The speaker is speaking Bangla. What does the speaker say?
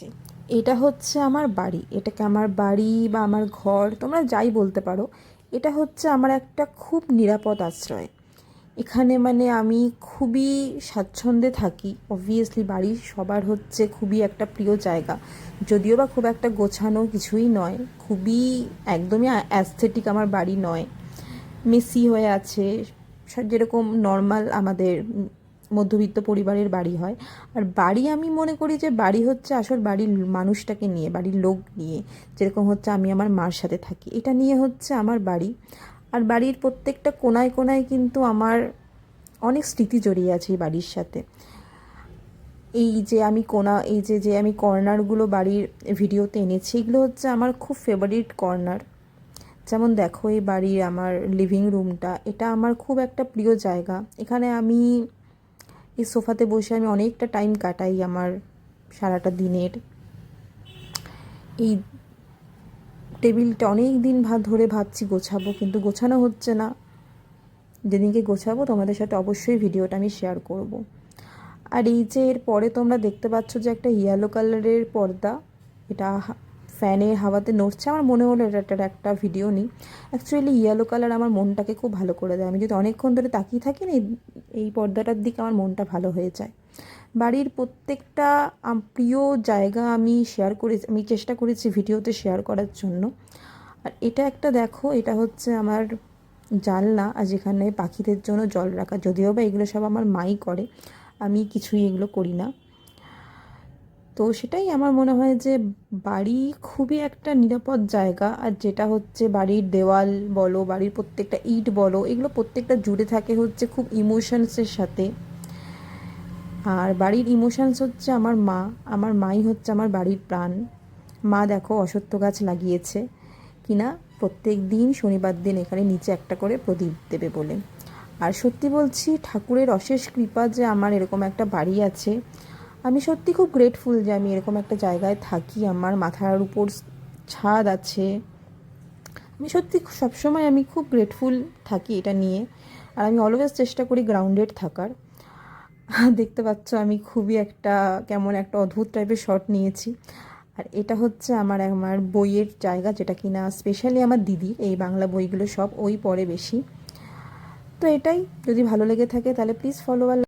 যে এটা হচ্ছে আমার বাড়ি, এটাকে আমার বাড়ি বা আমার ঘর তোমরা যাই বলতে পারো। এটা হচ্ছে আমার একটা খুব নিরাপদ আশ্রয়। এখানে মানে আমি খুবই স্বাচ্ছন্দ্যে থাকি। অবভিয়াসলি বাড়ি সবার হচ্ছে খুবই একটা প্রিয় জায়গা, যদিও বা খুব একটা গোছানো কিছুই নয়, খুবই একদমই অ্যাস্থেটিক আমার বাড়ি নয়, মেসি হয়ে আছে, যেরকম নর্মাল আমাদের মধ্যবিত্ত পরিবারের বাড়ি হয়। আর বাড়ি আমি মনে করি যে বাড়ি হচ্ছে আসল বাড়ির মানুষটাকে নিয়ে, বাড়ির লোক নিয়ে, যেরকম হচ্ছে আমি আমার মার সাথে থাকি, এটা নিয়ে হচ্ছে আমার বাড়ি। আর বাড়ির প্রত্যেকটা কোনায় কোনায় কিন্তু আমার অনেক স্মৃতি জড়িয়ে আছে এই বাড়ির সাথে। এই যে আমি কোনা, এই যে যে আমি কর্নারগুলো বাড়ির ভিডিওতে এনেছি, এগুলো হচ্ছে আমার খুব ফেভারিট কর্নার। যেমন দেখো এই বাড়ির আমার লিভিং রুমটা, এটা আমার খুব একটা প্রিয় জায়গা। এখানে আমি এই সোফাতে বসে আমি অনেকটা টাইম কাটাই আমার সারাটা দিনের। এই টেবিলটা অনেক দিন ধরে ভাবছি গোছাবো, কিন্তু গোছানো হচ্ছে না। যেদিনকে গোছাবো তোমাদের সাথে অবশ্যই ভিডিওটা আমি শেয়ার করব। আর এই যে এর পরে তোমরা দেখতে পাচ্ছ যে একটা ইয়েলো কালারের পর্দা, এটা ফ্যানের হাওয়াতে নড়ছে। আমার মনে হলো এটার একটা ভিডিও নিই। অ্যাকচুয়ালি ইয়েলো কালার আমার মনটাকে খুব ভালো করে দেয়। আমি যদি অনেকক্ষণ ধরে তাকিয়ে থাকি না এই পর্দাটার দিকে, আমার মনটা ভালো হয়ে যায়। বাড়ির প্রত্যেকটা প্রিয় জায়গা আমি শেয়ার করে, আমি চেষ্টা করেছি ভিডিওতে শেয়ার করার জন্য। আর এটা একটা দেখো, এটা হচ্ছে আমার জানলা, আর যেখানে পাখিদের জন্য জল রাখা, যদিও বা এগুলো সব আমার মাই করে, আমি কিছুই এগুলো করি না। তো সেটাই আমার মনে হয় যে বাড়ি খুবই একটা নিরাপদ জায়গা। আর যেটা হচ্ছে বাড়ির দেওয়াল বলো, বাড়ির প্রত্যেকটা ইট বলো, এগুলো প্রত্যেকটা জুড়ে থাকে হচ্ছে খুব ইমোশনসের সাথে। আর বাড়ির ইমোশনস হচ্ছে আমার মা, আমার মাই হচ্ছে আমার বাড়ির প্রাণ। মা দেখো অশ্বত্থ গাছ লাগিয়েছে কিনা, প্রত্যেক দিন শনিবার দিন এখানে নিচে একটা করে প্রদীপ দেবে বলে। আর সত্যি বলছি, ঠাকুরের অশেষ কৃপা যে আমার এরকম একটা বাড়ি আছে। আমি সত্যি খুব গ্রেটফুল যে আমি এরকম একটা জায়গায় থাকি, আমার মাথার উপর ছাদ আছে। আমি সত্যি সবসময় আমি খুব গ্রেটফুল থাকি এটা নিয়ে। আর আমি অলওয়েজ চেষ্টা করি গ্রাউন্ডেড থাকার। দেখতে পাচ্ছ আমি খুবই একটা কেমন একটা অদ্ভুত টাইপের শট নিয়েছি। আর এটা হচ্ছে আমার আমার বইয়ের জায়গা, যেটা কিনা স্পেশালি আমার দিদির, এই বাংলা বইগুলো সব ওই পড়ে বেশি। তো এটাই, যদি ভালো লেগে থাকে তাহলে প্লিজ ফলো আর